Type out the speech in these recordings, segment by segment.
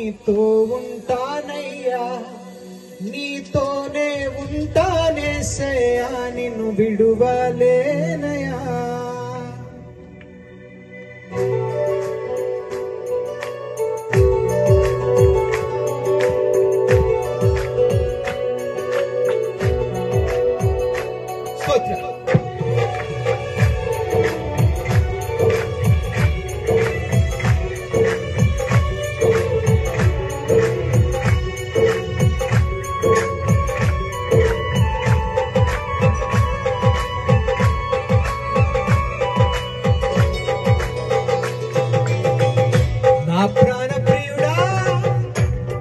నీతో ఉంటానయ్యా, నీతోనే ఉంటానేసయ్యా, నిన్ను విడువలేనయ్యా. నా ప్రాణ ప్రియుడా,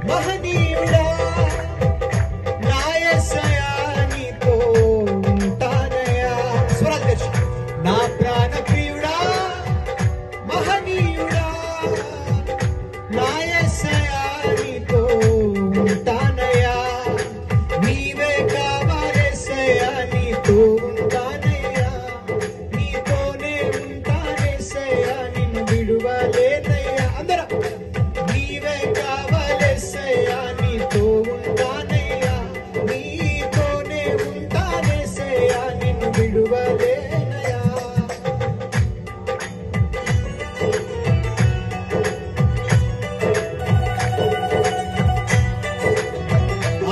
మహనీయుడా, నా యేసయ్యా, నీతో ఉంటానయ్యా. స్వరాలు తెచ్చు. నా ప్రాణ ప్రియుడా, మహనీయుడా, నా యేసయ్యా, నీతో ఉంటానయ్యా. నీవే కావాలేసయ్యా, నీతో ఉంటానయ్యా, నీతోనే ఉంటానేసయ్యా, నిన్ను విడువలేనయ్యా. అందరం నీవే కావాలేసయ్యా, నీతో ఉంటానయ్యా, నీతోనే ఉంటానేసయ్యా, నిన్ను విడువలేనయ్యా.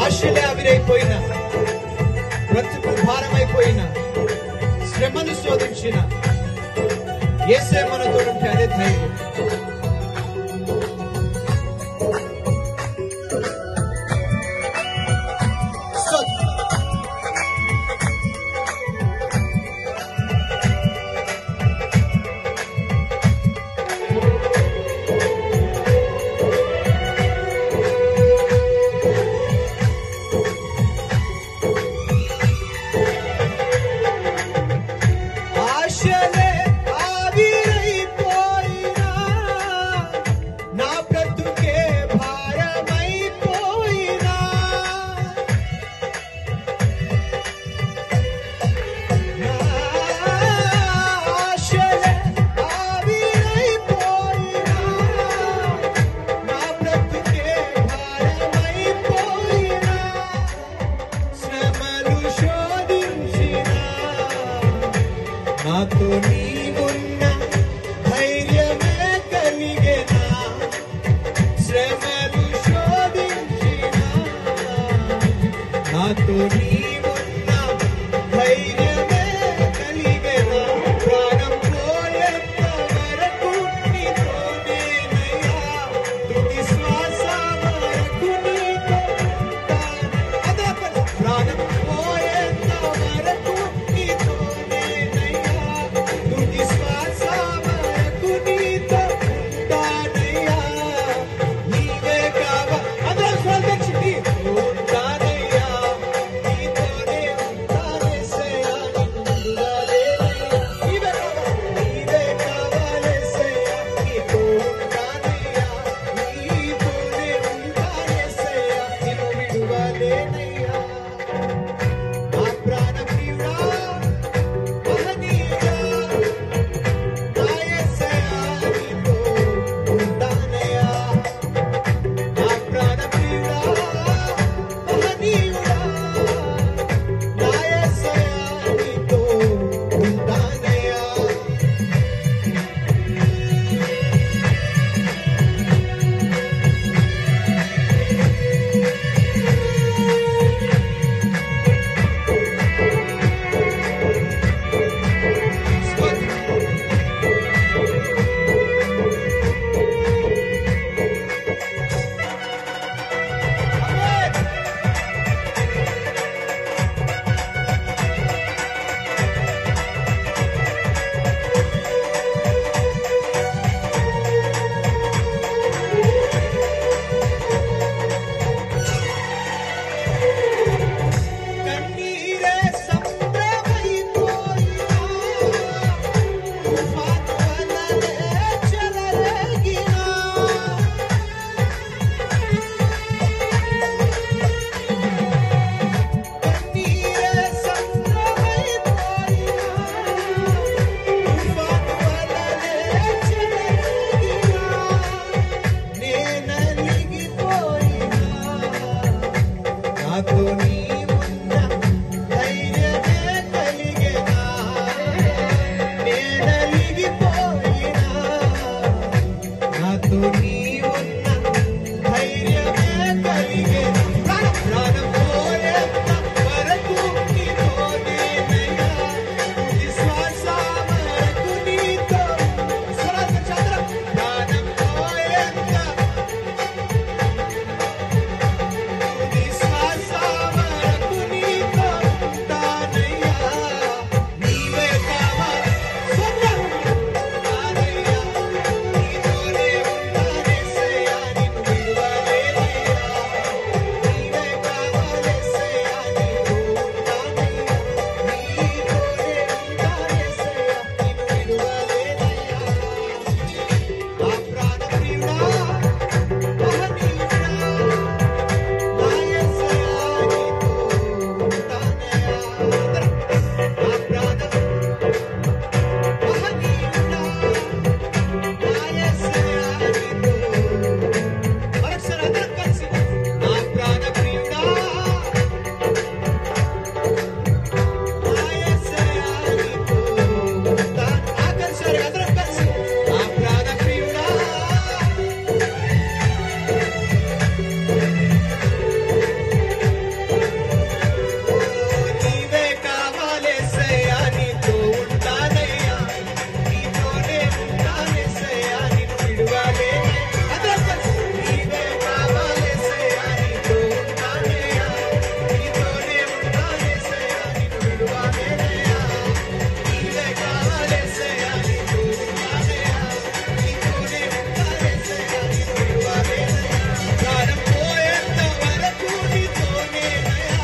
ఆశలే ఆవిరైపోయిన, బ్రతుకు భారమైపోయిన, శ్రమను శోధించిన యేసే మనతో ఉంటే అదే ధైర్యం. ఆశలే ఆవిరైపోయినా, నా బ్రతుకే భారమైపోయినా, నా ఆశలే ఆవిరైపోయినా, నా బ్రతుకే భారమైపోయినా, శ్రమలు శోధించినా, నాతో నీవున్న ధైర్యమే కలిగెనా. శ్రమలు శోధించినా, నాతో నీవున్న ధైర్యమే కలిగెనా. ప్రాణం పోయేంత వరకు నీతోనేనయ్యా, తుది శ్వాస వరకు నీతో ఉంటాను. ప్రాణం పోయేంత వరకు నీతోనేనయ్యా, తుది శ్వాస వరకు నీతో ఉంటానయ్యా. నీవే కావా అందరం స్వరం తెచ్చి నీతో ఉంటానయ్యా, నీతో నాతో నీవున్న ధైర్యమే కలిగెనా, నేనలిగిపోయినా. నాతో నీవున్న ధైర్యమే కలిగెనా, ప్రాణం పోయేంత వరకు నీతోనేనయ్యా, తుది శ్వాస వరకు నీతో. స్వరాలు చంద్రం. ప్రాణం పోయేంత తుది శ్వాస వరకు నీతో ఉంటానయ్యా. నీవే కావాలి స్వర్గం నానయ్యా, నీతోనే ఉంటానేసయ్యా, నిన్ను విడువలేనయ్యా. నీవే కావాలేసయ్యా, నీతో ఉంటానయ్యా, నీతోనే ఉంటానేసయ్యా, నిన్ను విడువలేనయ్యా. నా ప్రాణప్రియుడా, మహనీయుడా, నా యేసయ్యా, నీతో ఉంటానయ్యా. నా మహనీయుడా, నా యేసయ్యా, నీతో. మరొకసారి అందరం కలిసి. నా ప్రాణప్రియుడా, నా యేసయ్యా, నీతో ఉంటాను. ఆఖరిసారి అందరం కలిసి. నా ప్రాణప్రియుడా, నీవే కావాలేసయ్యా, నీతో ఉంటానయ్యా, నీతోనే ఉంటానేసయ్యా, నిన్ను విడువలేనయ్యా. అందరం కలిసి. నీవే కావాలేసయ్యా, నీతో ఉంటానయ్యా, నీతోనే ఉంటానేసయ్యా, నిన్ను విడువలేనయ్యా. నీవే కావాలేసయ్యా, నీతో ఉంటానయ్యా, నీతోనే ఉంటానేసయ్యా, నిన్ను విడువలేనయ్యా. ప్రాణం పోయేంత వరకు నీతోనేనయ్యా,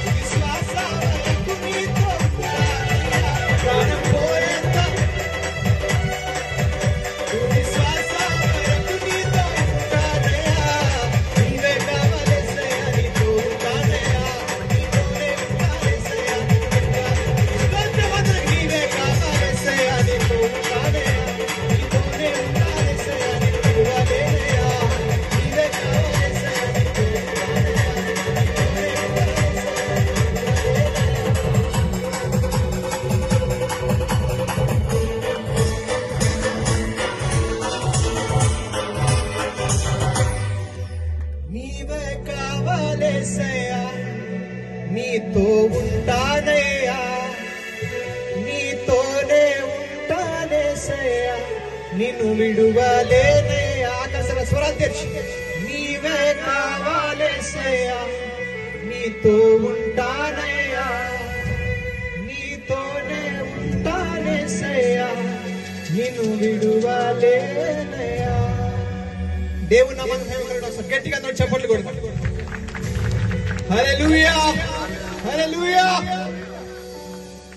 తుది శ్వాస వరకు నీతో ఉంటానయ్యా. ప్రాణం పోయేంత తుది శ్వాస వరకు నీతో ఉంటానయ్యా. నీవే కావాలేసయ్యా, నీతో ఉంటానయ్యా, నీతోనే ఉంటానేసయ్యా, నిన్ను విడువలేనయ్యా. నీవే కావాలేసయ్యా, నీతో ఉంటానయ్యా, నీతోనే ఉంటానేసయ్యా, నిన్ను విడువలేనయ్యా. నీవే కావాలేసయ్యా, నీతో ఉంటానయ్యా, నీతోనే నీవే కావాలేసయ్యా, నీతో ఉంటానయ్యా, నీతోనే ఉంటానేసయ్యా, నిన్ను విడువలేనయ్యా. ఆకాశంలో స్వరాలు తెరిచి. నీవే కావాలేసయ్యా, నీతో ఉంటానయ్యా, నీతోనే ఉంటానేసయ్యా, నిన్ను విడువలేనయ్యా. దేవుని నామాన్ని మహిమపరచండి. ఒకసారి గట్టిగా అందరూ చప్పట్లు కొడతాం. హల్లెలూయా, హల్లెలూయా.